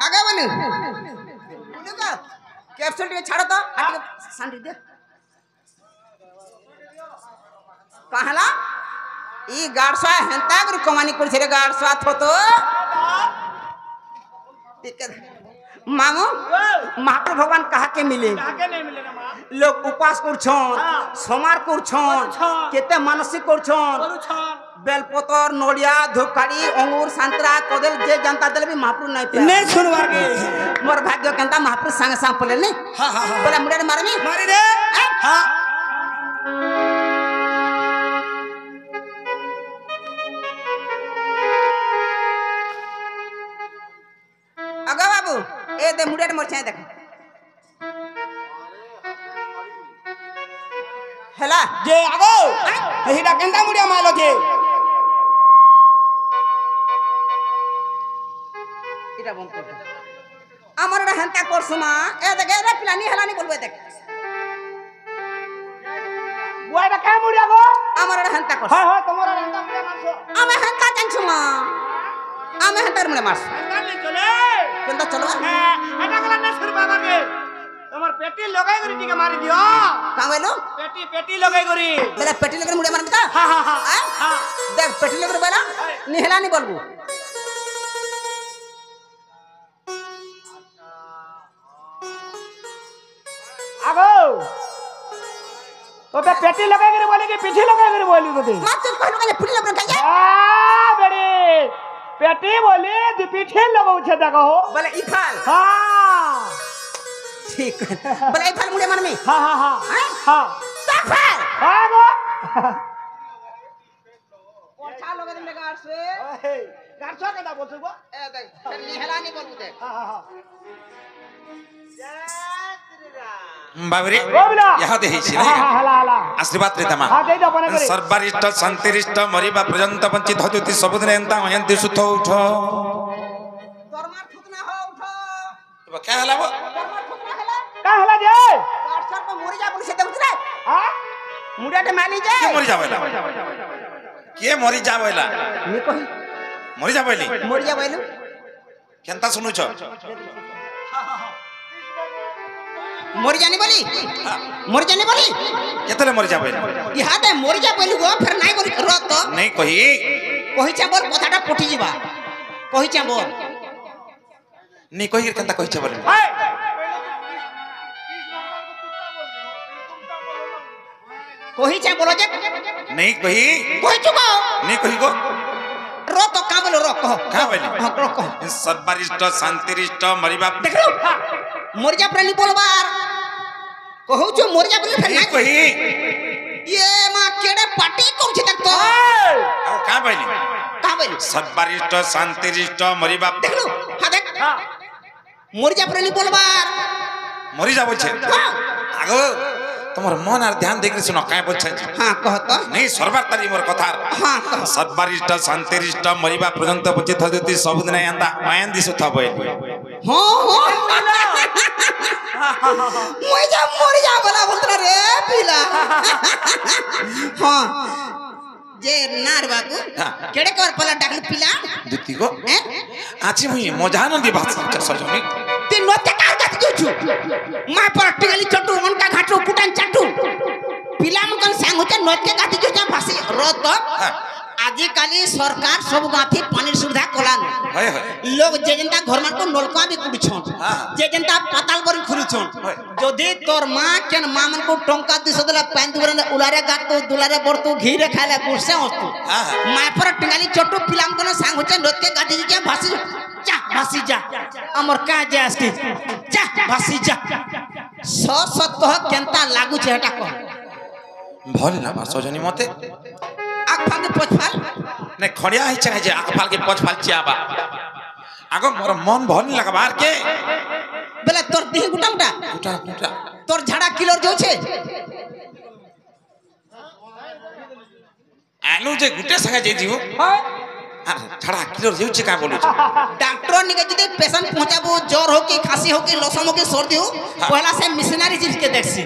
आगे बोलू देखो कैप्सूल टे छाड़ तो आगे सांडी दे कहला ई गाड़सा हेंता गुरु कमानी कर छे गाड़सा थो तो ठीक है मामू महाप्रभु भगवान कहा के मिले नहीं मिले ना मां लोग उपास करछन समार करछन केते मानसिक करछन बेलपतर नड़िया धूपकाड़ी अंगूर संतरा कदल जे जनता देले भी महाप्रभु नहीं सुनवार के मोर भाग्य केंता महाप्रभु संग संग पले ने बोले मुड़े मारमी मारी रे हां अगा बाबू ए दे मुड़े मोर छाय देख हेला जे आगो हेडा केंता मुड़िया मालो जे इटा बंद कर আমার না হেনতা করছু মা এ দেখ এ পিলানি হেলানি বলবে দেখ বুয়াইটা কে মুড়িয়া গো আমার না হেনতা করছ হয় হয় তোমার হেনতা মুড়িয়া মারছো আমি হেনতা জানছু মা আমি হেনতার মুড়ে মারছ হেনতা চলে কেনতা চলো হ্যাঁ এটা গলা না সুর বাবা কে তোমার পেটি লগাই করি টিকে মারি দিও কা বলো পেটি লগাই করি বেলা পেটি লগরে মুড়ে মারবি তা হ্যাঁ হ্যাঁ হ্যাঁ দেখ পেটি লগরে বেলা নি হেলানি বলবো আগো तो पेटी लगाई करे बोली कि पीठी लगाई करे बोली तो मां तू कहलो के पेटी लगरे कहिया आ बेड़ी पेटी बोली दि पीठी लगाउ छे देखो बोले ई फाल हां ठीक बोले ई फाल मुड़े मारमी हां हां हां हां ता फाल हां गो ओछा लगे दे गाड़ से गाड़छो केदा बोलछु गो ए देख नी हेलानी बोलबो देख हां हां हां बाबरे यहाँ दे हिची हां हला हला आशीर्वाद रे तमा हां दे दो बने करे सर्वरिष्ट शांतिरिष्ट मरिबा पर्यंत वंचित होती सबदिन एंता हयंती सुथ उठ दरमार थुकना हो उठो अब क्या हला वो दरमार थुकना हला का हला जे व्हाट्सएप पे मरि जा बोली से देखु रे हां मुड़ाटे मानी जे के मरि जावेला के मरि जावेला नी कहि मरि जावेली मरि जा बोलू केनता सुनु छ मरि जानी बोली मरि जानी बोली केतले मरि जावेला इहा दे मरि जा बोलू गो फिर नाही बोली र तो नहीं कही कहि छ बोल कथाटा पटी जिबा कहि छ बोल नहीं कही केनता कहि छ बोले कहि छ बोलो जे नहीं कही कहि चुको नहीं कही गो रो तो का बोलो रो कहो का बोली हां रो कहो सर्वरिष्ट शांतिरिष्ट मरिबा देख लो मरि जा प्राणी बोलबार कहू छ मरि जा बोली फिर नहीं नाही कही ये मां केडे पार्टी कम छ तक तो अब का बोली का बोली सर्वरिष्ट शांतिरिष्ट मरिबा देख लो हां देख मरि जा प्राणी बोलबार मरि जाबो छे हां आगो तुम्हार मन आर ध्यान देख सुनो काय बोलछे हां कह तो नहीं सरबार तारी मोर कथा हां कह सर्वरिष्ट शांतिरिष्ट मरिबा पर्यंत वंचित होती सबदिन एंता आयन दिसु थबे हां हां मरि जा बोला बोलत रे पिला हां जे नार बाबू केडे कर पला डाकल पिला दुती को हैं आछि मुई मजान दि भाषा के सजनी ते नते का गत जुछु मा पर टिगली चटू उनका घाटू कुटान चटू पिला मन सांग होते नते गाती जुचा भासी रत आजि काली सरकार सब गाथी पानी सुविधा कोलान होय होय लोग जे जनता घर मान को नलका भी कुड़छन जे जनता पाताल बरी खुरुछन जदी तोर मां केन मां मन को टंका दिस देला पान दुबरे उलारे गातो दुलारे बरतु घी रे खाले गुरसे हस्तु मा पर टिंगाली चटू पिलाम कोन सांग होते नते गाती जुचा भासी जा भासी जा हमर का जे आस्ती जा भासी जा स सत केनता लागु छे हटा को भल ना सजनी मते आग फाल के पछफाल ने खड़िया है चाहे जे आग फाल के पछफाल चियाबा आगो मोर मन भल लगबार के बेला तोर देह गुटा गुटा गुटा गुटा तोर झाड़ा किलोर जो छे आलू जे गुटे संगे जे जीव अरे छड़ा किलोर जीव छे का बोलू डॉक्टर निके जदे पेशेंट पहुंचाबो ज्वर हो के खांसी हो के लसम हो के सर्दी हो पहला से मिशनरी चीज के देखसी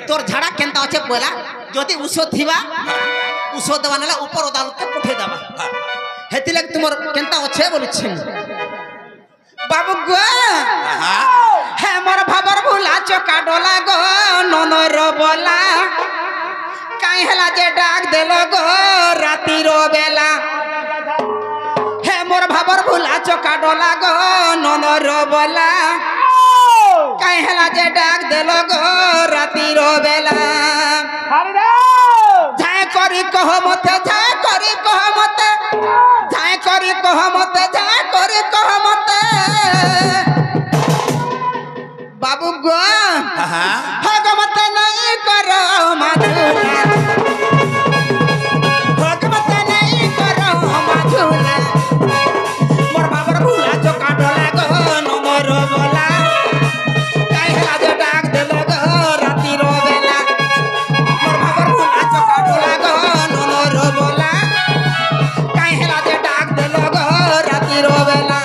तोर झाड़ा केनता होचे पहला जदी उषो थिबा उषो दवा नला ऊपर अदालत के पठे दबा हेति लग तुमर केनता होचे बोलु छी बाबू गो কাডলা গো ননর বলা কাই হেলা যে ডাক দেল গো রাতির বেলা হে মোর ভাবর ভুলা চকা ডলা গো ননর বলা কাই হেলা যে ডাক দেল গো রাতির বেলা ঝায় করি কহ মতে ঝায় করি কহ মতে ঝায় করি কহ মতে ঝায় করি কহ মতে বাবু গো ভগবতে নাই কর মাঝুলা ভগবতে নাই কর মাঝুলা মোর বাবার ভুলা চকা ডলা গো নমর বলা কাই হেলা যে ডাক দেল গো রাতির বেলা মোর বাবার ভুলা চকা ডলা গো নমর বলা কাই হেলা যে ডাক দেল গো রাতির বেলা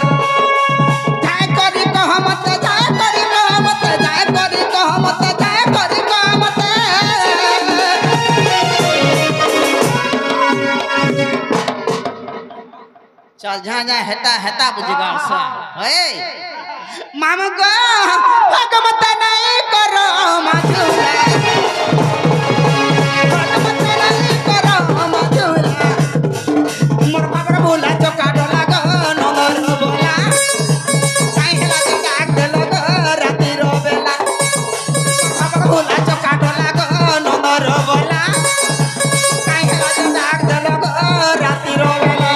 যায় করি কহ মতে যায় করি কহ মতে যায় করি কহ মতে যায় করি কহ মতে चल जहाँ जहाँ हेता हेता बुझगार सा हे मामू गो भगवत नहीं करो माधुला भगवत नहीं करो माधुला मोर बाबर बोला चका डोला गो नमर बोला काई हेला जे डाक देल गो रातिर बेला बाबर बोला चका डोला गो नमर बोला काई हेला जे डाक देल गो रातिर बेला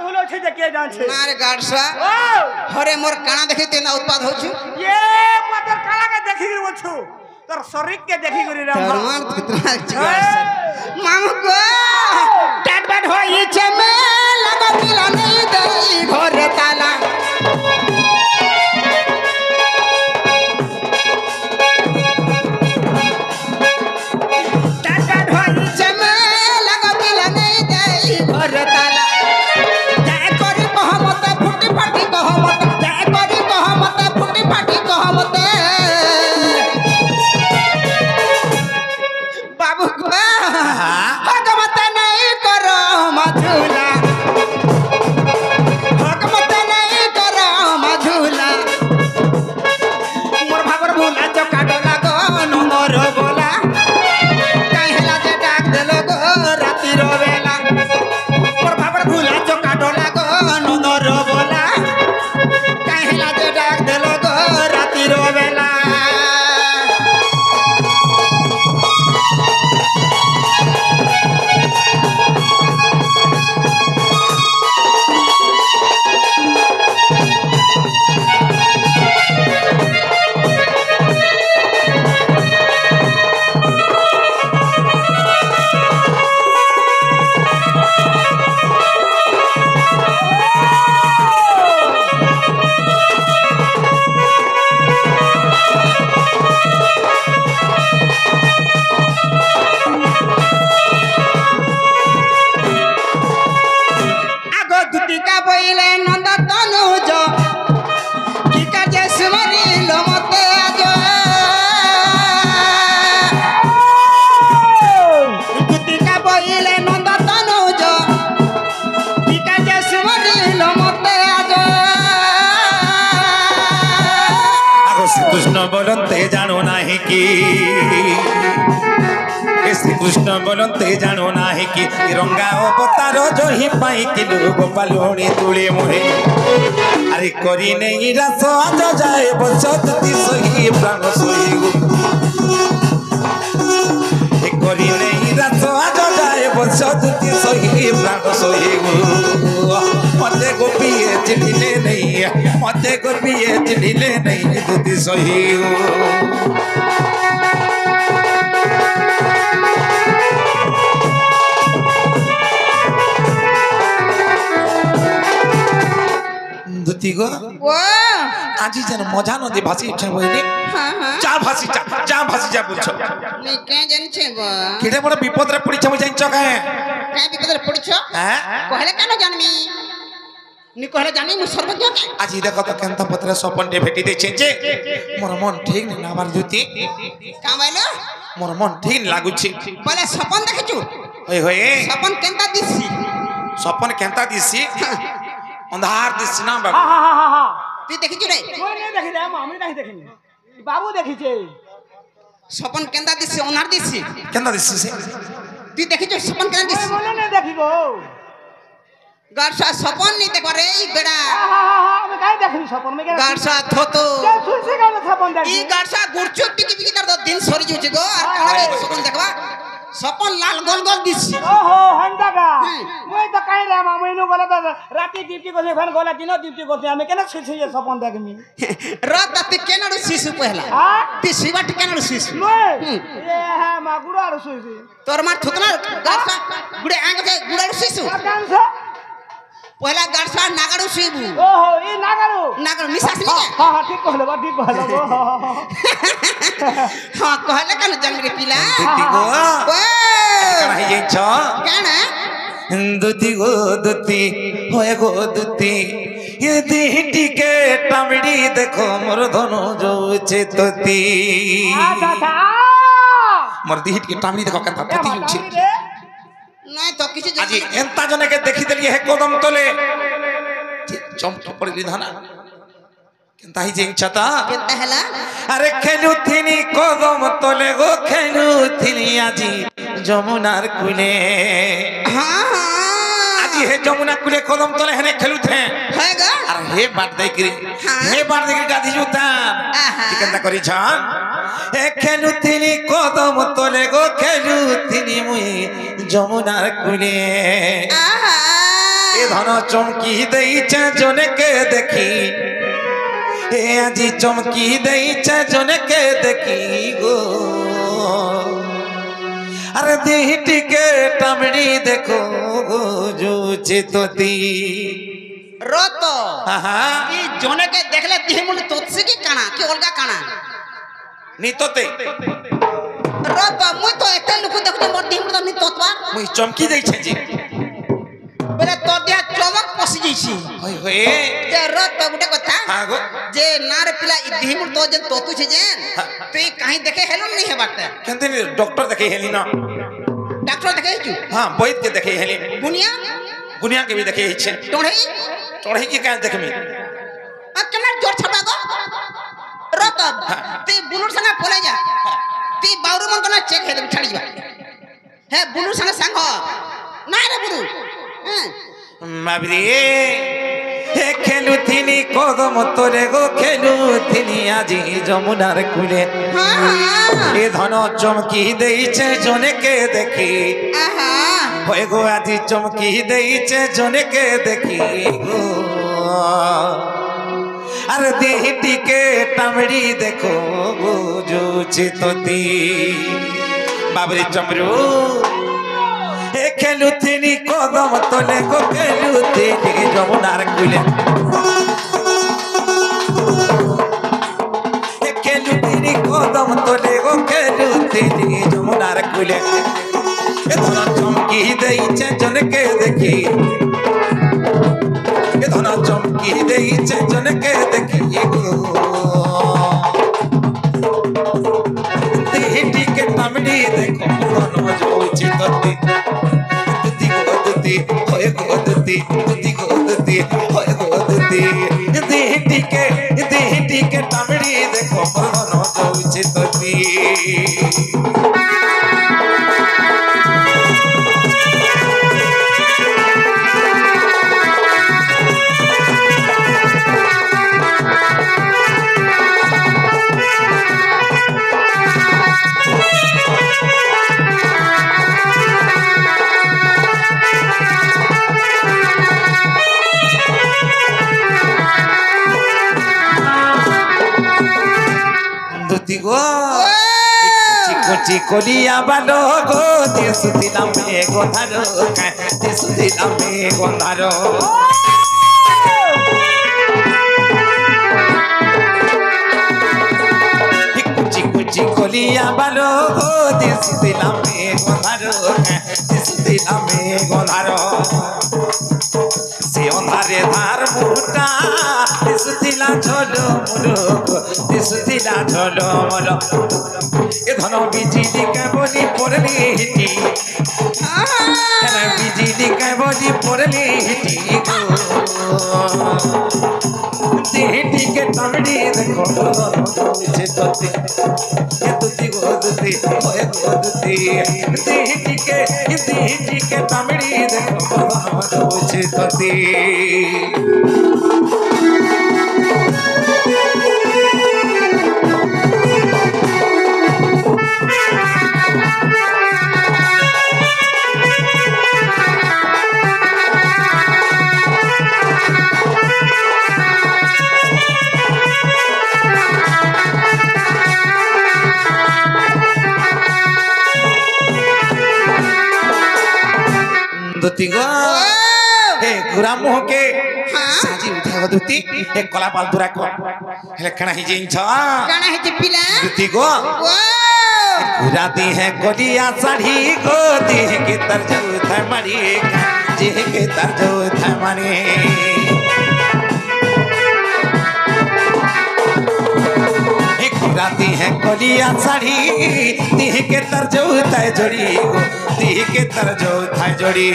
नारे गाड़सा हरे मोर काना देखि तेना उत्पाद होछु ये मदर काला के देखि गिर बोछु तोर शरीर के देखि गिर रे धर्मान कितना गाड़सा मामू गो टाट बाट होई छे में लगा मिला नहीं दई घर ताला टाट बाट होई छे में लगा मिला नहीं दई घर ताला जाय करी कह मते फुटी फाटी कह मते जाय करी कह मते फुटी फाटी कह मते बाबू गो भगवत नहीं करो मधुला भगवत नहीं करो मधुला मोर भाबर भुला चका डोला गो नमर बोला काई हेला जे डाक देल गो रातिर बेला मोर भाबर भुला चका डोला गो नमर बोला काई हेला जे डाक देल गो रातिर बेला आगो दुतिका बइले नंद तनुज की काजे सुमरी लो मते आजो दुतिका बइले नंद तनुज की काजे सुमरी लो मते आजो आगो श्रीकृष्ण बोलते जानो नाही की श्रीकृष्ण बोलते जानो नाही की रंगा अवतार जही पाई किलो गोपालुणी तुले मुहे अरे करी नहीं रास आज जाए बचती सही प्राण सही करी नहीं रास ସହିବୁ ମତେ ଗୋପିଏ ଚିହ୍ନିଲେ ନେଇ ମତେ ଗୋପିଏ ଚିହ୍ନିଲେ ନେଇ ଦୁତି ସହିବୁ দুতি গো ও আজি যেন মজা নদী ভাসি উঠছে বইনি হ্যাঁ হ্যাঁ যা ভাসি যা বলছো নি কে জানছে গো কেটে বড় বিপদরে পড়িছ মই জানছ কাহে কে বিপদরে পড়ছ হ্যাঁ কহলে কেন জানমি নি কহলে জানি মু সর্বজ্ঞ কে আজি দেখো তো কেনতা পত্রে সপনটে ভেটি দেছে যে মোর মন ঠিক না আমার দুতি কামাইলো মোর মন ঠিক লাগুছি বলে সপন দেখিছু হই হই সপন কেনতা দিছি সপন কেনতা দিছি अंधार दिस ना बाबू হা হা হা হা তুই দেখিছু রে তুই নেই দেখি রে আমি নাই দেখিনি বাবু দেখিছে সপন কেনতা দিছি ওনার দিছি কেনতা দিস সে তুই দেখিছু সপন কেন তুই দিছি মনে নেই দেখিব গারসা সপন নি দেখো রে এই বেড়া হা হা হা আমি কাই দেখিনি স্বপন মে গারসা থতো শুনছে কেন স্বপন দেখি ই গারসা গুড়চুপ টিকি বিকি তার দিন সরি যাচ্ছে গো আর কারে সপন দেখবা সপন লাল গোল গোল দিছি ওহো হন্দাগা মই তো কাই রে মা মইনু গলা তো রাতি ডিউটি করছে ফেন গলা দিন ডিউটি করছে আমি কেন শুনছি যে স্বপন দেখমি রাত তুই কেন শিশু পহলা হ্যাঁ তুই শিবাটি কেন শিশু মই এ হ্যাঁ মা গুড়া আর শুইছি তোর মার থতনা গারসা গুড়ে আঙ্গ যে গুড়ার শিশু কানছে পহলা গারসা নাগাড়ু শিবু ওহো ই নাগারু নাগাড়ু মিশাস নি হ্যাঁ হ্যাঁ ঠিক কইলো ঠিক কইলো হ্যাঁ কহলে কেন জন্ম রে পিলা দুতি গো ও কেন হই যাইছ কেন দুতি গো দুতি হয় গো দুতি ये दिहटी के टामड़ी देखो मोर धनु जोचे तोती আচ্ছা আচ্ছা मोर दिहट के टामड़ी देखो केनता तोती जोचे নাই তো কিছু আজি এন্তা জনকে দেখি দেলি হে কদম তলে চমক পড়লি ধানা কেনতা হি জিংছাতা কেনতা হেলা আরে খেলু থিনি কদম তলে গো খেলু থিনি আজি যমুনার কুলে হ্যাঁ হ্যাঁ আজি হে যমুনা কুলে কদম তলে হেনে খেলু থে হয় গো আর হে বাট দেখিরি হে বাট দেখিরি গাধি জুতান আহা। কি কেনতা করি ছান হে খেলু থিনি কদম তলে গো খেলু থিনি মুই যমুনার কুলে আহা এ ধন চমকি দেইছে জনকে দেখি এ আজি চমকি দেইছে জনকে দেখি গো আরে দেহটিকে টামড়ি দেখো গো জুচে তোতি রত আহা ই জনকে দেখলে দিহি মুন্ড তোতছে কি কানা কি অলগা কানা নিততে রত মুই তো এতে লোক দেখতে মোর দিহি মুন্ড নি তোতবা মুই চমকি দেইছে জি বলে তোর দিয়া চমক পসি যাইছি হই হই যে রত গুটে কথা হা গো যে নার পিলা ই দিহি মুন্ড তো যে তোতুছে যে তুই কাহি দেখে হেলুন নি হেবাতে কেনতে ডক্টর দেখে হেলি না ডাক্তার দেখে চু हां বৈদ के देखे हेली বুনিয়া गुनिया के भी देखे इच्छे टोढ़ई चढ़ई के कान देखमी आ केना जोर छबा गो रत ती बुनुर संग पले जा ती बाउरु मन कना चेक हेले छाड़ी जा हे बुनुर संग संग ना रे बुनु माबरी हे खेलु थिनी कदम तोरे गो खेलु थिनी आजी যমুনার কুলে এ ধন চমকি দেইছে জনকে দেখি आहा হয়ে গো আজি চমকি দেইছে জনকে দেখি গো আর দেহটিকে টামড়ি দেখো গো জুচি তোতি বাবরি চমরু এ খেলু থিনি কদম তলে গো খেলু থিনি যমুনার কুলে এ খেলু থিনি কদম তলে গো খেলু থিনি যমুনার কুলে এ ধনা চমকি দেইছে জনকে দেখি এ ধনা চমকি দেইছে জনকে দেখি গো দেহটিকে টামড়ি দেখো মন জৌচি তোতি তুতি গো তুতি হয় গো তুতি তুতি গো তুতি হয় গো তুতি দেহটিকে টামড়ি দেখো মন জৌচি তোতি কুচি করিয়া বালো গো দেশ দিলাম মে গন্ধারো দেশ দিলাম মে গন্ধারো কুচি কুচি করিয়া বালো গো দেশ দিলাম মে গন্ধারো দেশ দিলাম মে গন্ধারো সে অন্ধারে ধার মুটা দেশ দিলা ঝোলো মোলো দেশ দিলা ঝোলো মোলো এ ধন বিজিলি কেবলি পড়লি হিটি বিজিলি কেবলি পড়লি হিটি গো দেহটিকে টামড়ি দেখো দুছে ততে এ দুতি গো দুতি ওয়ে গো দুতি দেহটিকে টামড়ি দেখো দুছে ততে दुती गो हे गुरा मोह के साजी उठाव दुती हे कला पाल दुरा को हेले कणा ही जिन छ कणा है पिला दुती गो गुरा दी है गोलिया साड़ी गो दी है के तरजो था मरी जे के तरजो था मरी एक गुराती है गोलिया साड़ी दी है के तरजो था जोड़ी गो दी के तरजो था जोड़ी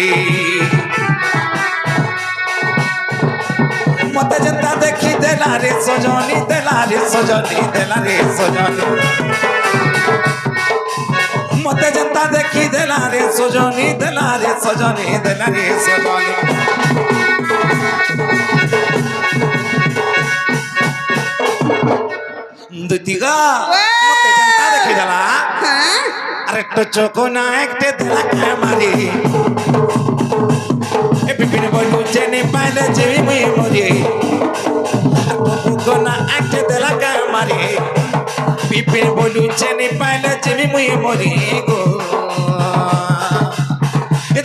मत जनता देखी देला रे सजनी देला रे सजनी देला रे सजनी मत जनता देखी देला रे सजनी देला रे सजनी देला रे सजनी दुतिगा मत जनता देखी देला अरे तो चोको ना एकटे देला के मारी ए बिपिन बोलू जेने पाले जेवी मुई मोरी को ना एकटे देला के मारी बिपिन बोलू जेने पाले जेवी मुई मोरी गो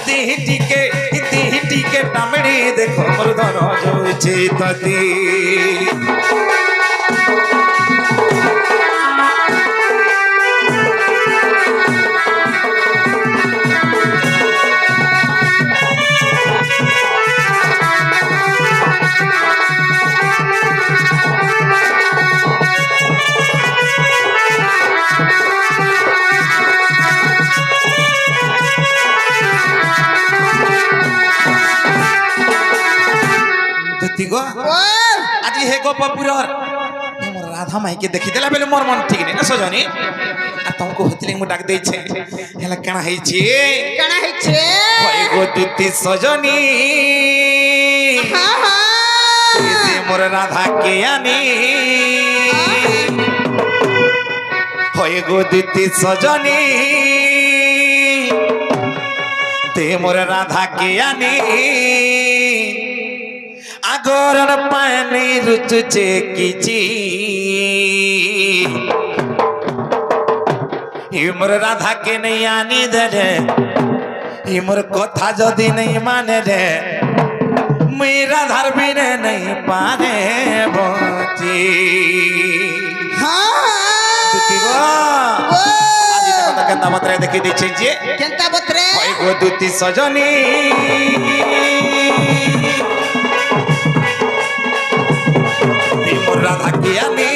देह टीके टामड़ी देखो मोर धरो जो चेतती गो आज हे गोपपुरर मोर राधा माई के देखि देला बेले मोर मन ठीक नै न सजनी आ तुमको हतली मु डाक दै छे हेला कणा है छे होय गो दुती सजनी हां से मोर राधा के आनी होय गो दुती सजनी ते मोर राधा के आनी आगोरन पानी रुचुचे किची मोर राधा के नहीं आनी दे रे मोर कथा जदि नहीं माने रे मुई राधार बिने नहीं पाने बची आज तक केंता बतरे देखि दै छै जे केंता बतरे होय गो दुती सजनी मोर राधा की आनी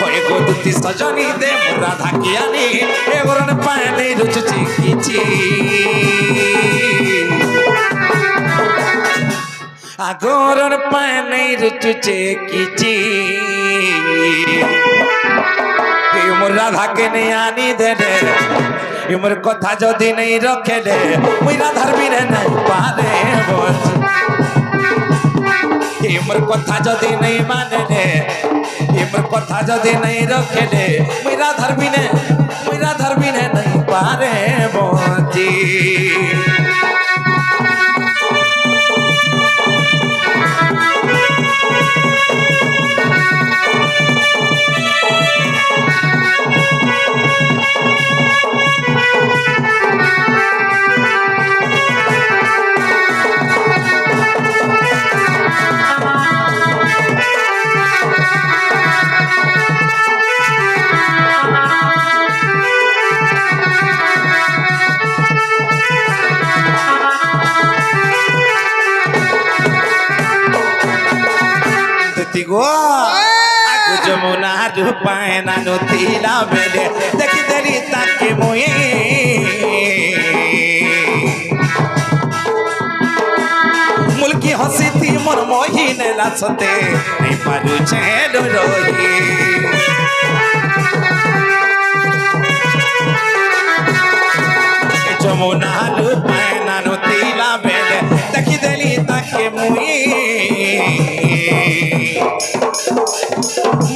होय गो दुती सजनी दे मोर राधा की आनी ए गोरन पानी रुचुची किची आगोरन पानी रुचुचे किची मोर राधा के नहीं आनी दे रे मोर कथा जदि नहीं रखे दे मुई राधार बिने नहीं पारे बच मोर कथा जदि नहीं माने रे मोर कथा जदि नहीं रखे दे मुई राधार बिने नहीं पारे बची গো আগু যমুনা রূপায় না নথিলা বেলে দেখি দেরি তাকে মই মুলকি হসিতি মোর মহিনে লাছতে নেই পারুছে রহি যমুনা রূপায় না নথিলা বেলে দেখি দেলি তাকে মুই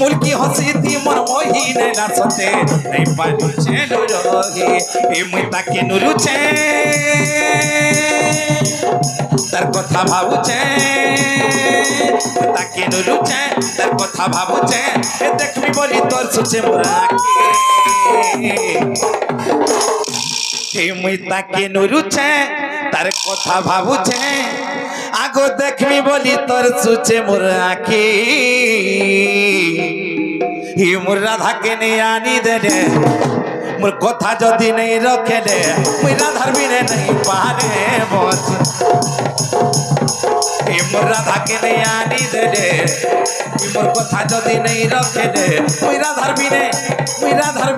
মুলকি হসিতি মোর মহিনে লাছতে নেই পারুছে রহি এ মুই তাকে নুরুছে তার কথা ভাবুছে তাকে নুরুছে তার কথা ভাবুছে দেখবি বলি তোর সুচে মোরাকে মুই তাকে নুরুছে তার কথা ভাবুছে আগো দেখবি বলি তোর সুচে মোরাকে হি মোর রাধাকে নিয়ে আনি দে রে মোর কথা যদি নেই রখে দে মুই রাধার বিনে নেই পারে বস মোর রাধাকে নিয়ে আনি দে রে মোর কথা যদি নেই রখে দে মুই রাধার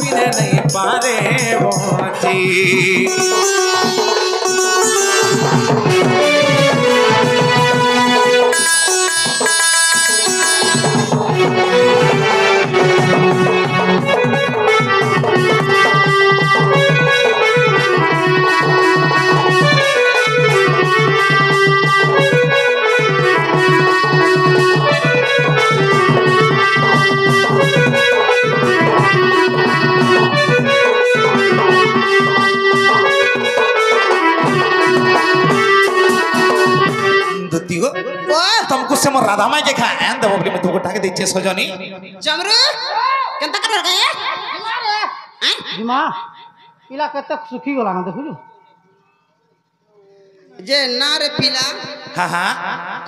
বিনে নেই পারে বসি तुमको से मोर राधा माई के खा एन देबो बोली मैं तुमको ठाके देचे सजनी चमरू केनता कर गए जिमा इला कते सुखी गला ना देखु जे ना रे पिला हां हां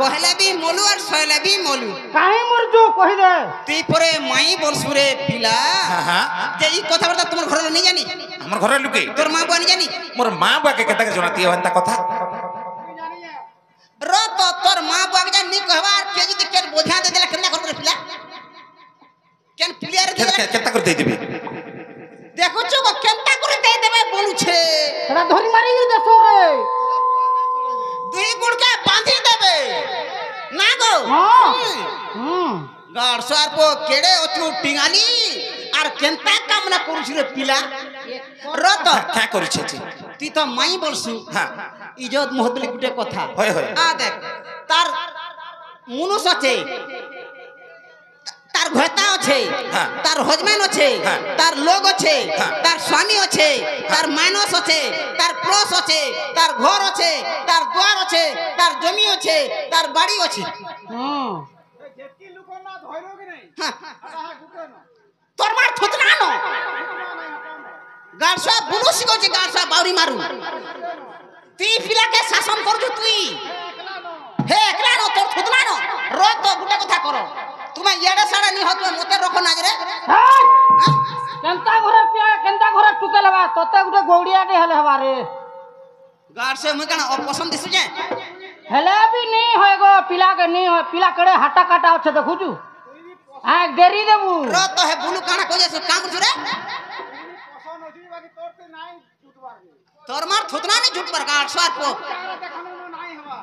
कहले भी मोलू और सहेले भी मोलू काहे मोर जो कहि दे ती परे माई बरसुरे पिला हां हां जे ई कथा बता तुमर घर नहीं जानी हमर घर लुके तोर मां बुआ नहीं जानी मोर मां बुआ के कता के जनाती हनता कथा रो तो तोर मां बुआ के नी कहबा के जदी के बोझा दे देला केना कर पिला केन क्लियर दे देला केता कर दे देबे देखो छो केनता कर दे देबे बोलू छे तोरा धरी मारी देसो रे दुई गुड़ के बांधी देबे ना गो हां गाड़ सार को केड़े ओचू टिंगाली आर केनता काम ना करू रे पिला रो तो क्या करू छे ती तो माई बोलसु हां इज्जत मोहतली गुटे कथा होय होय आ देख तार मनुष्य আছে तार ঘটা আছে तार হজমান আছে तार লোক আছে तार স্বামী আছে तार মানস আছে तार প্লস আছে तार ঘর আছে तार দ্বার আছে तार জমি আছে तार বাড়ি আছে যেতি লোক না ধইরো কি নাই আহা গুটো না তোর মার থুতনা ন গাড়সা বুনুসি কইছে গাড়সা বাউরি মারু তুই পিলাকে শাসন করছু তুই হে একলা ন তোর থুতনা ন র তো গুটা কথা কর তুমি ইয়াড়ে সাড়ে নি হত মতে রখ না রে কেনতা ঘরে পিয়া কেনতা ঘরে টুকে লবা ততে গুটে গৌড়িয়াটি হেলে হবা রে গাড়সে মুই কানা অপছন্দ দিছু যে हेले भी नहीं होए गो पिला के नहीं हो पिला कड़े हटा काटा अच्छे देखु छु आ देरी देबू रो तो है बुलू काना को जे काम करछु रे पसंद होजी बाकी तोर ते नाही टूटबार तोर मार थुतना नहीं झूठ पर गाड़ स्वार को देखानो नाही हवा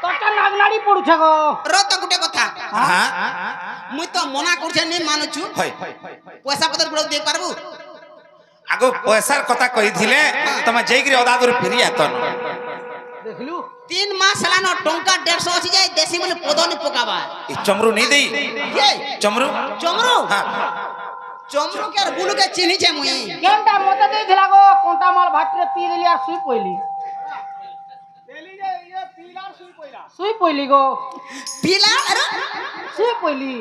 तोटा नागनाड़ी पड़ू छ गो रो तो गुटे कथा हां मुई तो मना करछे नहीं मानुछु होय पैसा पतर गुड़ो दे पारबू आगो पैसार कथा कहि थिले तमे जेगिरी अदादुर फेरी आतन देखलू 3 मास लानो टंका 150 अछि जाय देसी मन पदनी पकाबा ई चमरू नहीं देई ये चमरू हां चमरू के बुलू के चिन्ही छे मुई केनटा मते दे दिला गो कोंटा माल भाटरे पी लेली आ सुई पइली देली जे ये पीला सुई पइली गो पीला अरे सुई पइली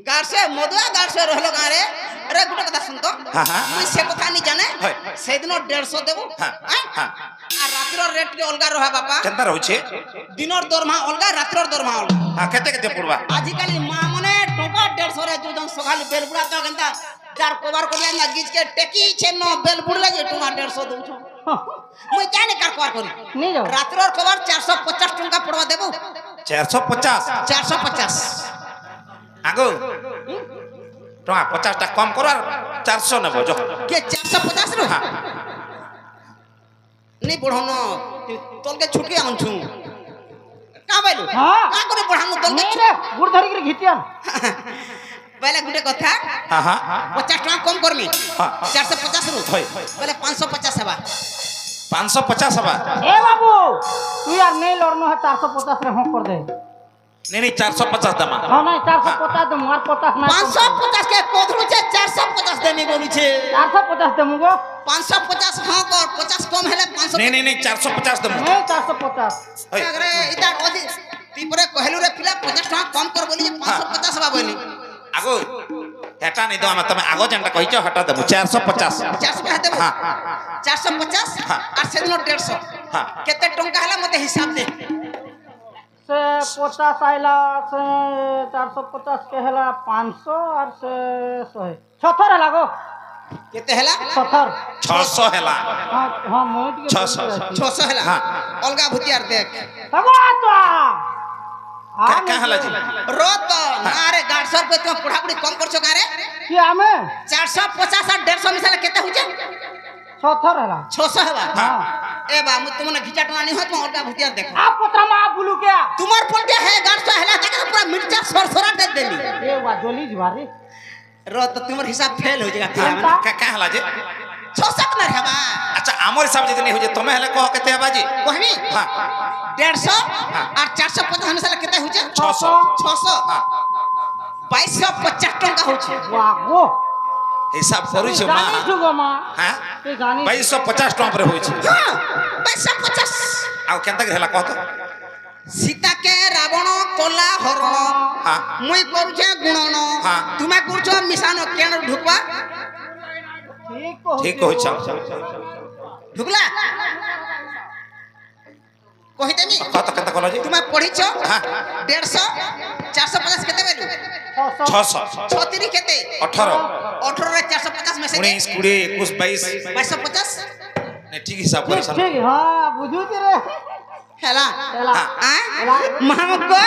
गाड़ से मधुआ गाड़ से रहलो गारे अरे गुटे कथा सुन तो हां हां मुई से कथा नहीं जाने होय से दिन 150 देबो हां हां आ रातिर रेट के अलगा रहा बापा केनता रहू छे दिनर दरमा अलगा रातिर दरमा अलगा हां केते पड़बा आजि काली मां मने टका 150 रे जो जन सखाली बेलबुड़ा तो गंता जार कोबार करले ना गीज के टेकी छे न बेलबुड़ला जे टका 150 दउ छ মুই জানি কার কর করি नहीं जाओ রাত্রর খবর 450 টাকা পড়বা দেবো 450 450 আগো টঙ্কা 50 টা কম করো আর 400 নেব যো কে 450 রো হ্যাঁ नहीं बढ़ानो तोलके छुटके आनछु का बाइलु हाँ। का करे बढ़ानो तोलके नहीं रे गुड़ धरी के घिटिया पहले गुटे कथा हाँ हाँ 50 टका कम करमी हाँ। 450 रु होय। पहले 550 हेबा 550 हवा ए बाबू तू यार नहीं लड़नो है 450 रे हो कर दे नहीं 450 दमा हां नहीं 450 दे मार 50 ना 550 के कोथरू छे 450 देमी बोलू छे 450 दे मुगो 550 हां कर 50 कम हेले 500 नहीं 450 दम नहीं 450 होय। अरे इता ओदी तीपरे कहलु रे पिला 50 टका कम कर बोली 550 हेबा बोली আগো হেটা नहीं दो हम तमे আগো जनता कहिছো हटा दम 450 400 का देबो हाँ। 450 हाँ। और से 150 हाँ। केते टंका हला मते हिसाब दे से 50 आइला से 450 के हला 500 और से 100 76 लागो केते हला 70 600 हेला हां हां मोट के 600 600 हला हाँ। अलगा भुतियार देख तगो तो क्या हला जी रोत अरे 150 रुपए तुम पढ़ापढ़ी कम करछो कारे कि हमें 450 और 150 मिसाल केते होजे 70 हला 600 हेबा हां ए बा मु तुमने घिचा टना नहीं हो तुम अलगा भुतियार देख आप पत्रा मा बुलू क्या तुम्हार पलटे है 150 हेला तक पूरा मिर्चा सरसरा दे देली ए वा जोली जवारी रोत तुम्हार हिसाब फेल हो जाएगा पिया में क्या हला जी 600 न हेबा अच्छा आमर हिसाब जदी नहीं हो जे तमे हेले कह केते हेबा जी कहमी हां 150 और 450 मिसाल केते होजे 600 600 हां 2250 टका होছে वाह वो हिसाब करू छ मां जानी छुगो मां हां ते जानी 2250 टका पर होई छ हां 2250 आ केनता हेला कह तो सीता के रावण कोला हरण हां मुई करूछे गुणन हाँ। तुमे करूछो मिसानो केन ढुकवा ठीक को ठीक हो छ ढुकला कहि देमी कह तो केनता कहलो जी तुमे पढिछो हां 150 450 केते बेलु 600 छतरी केते 18 18 रे 450 में से 19 20 21 22 2250 नहीं ठीक हिसाब कर सन ठीक हां बुझू तेरे हेला हेला। आ मामा को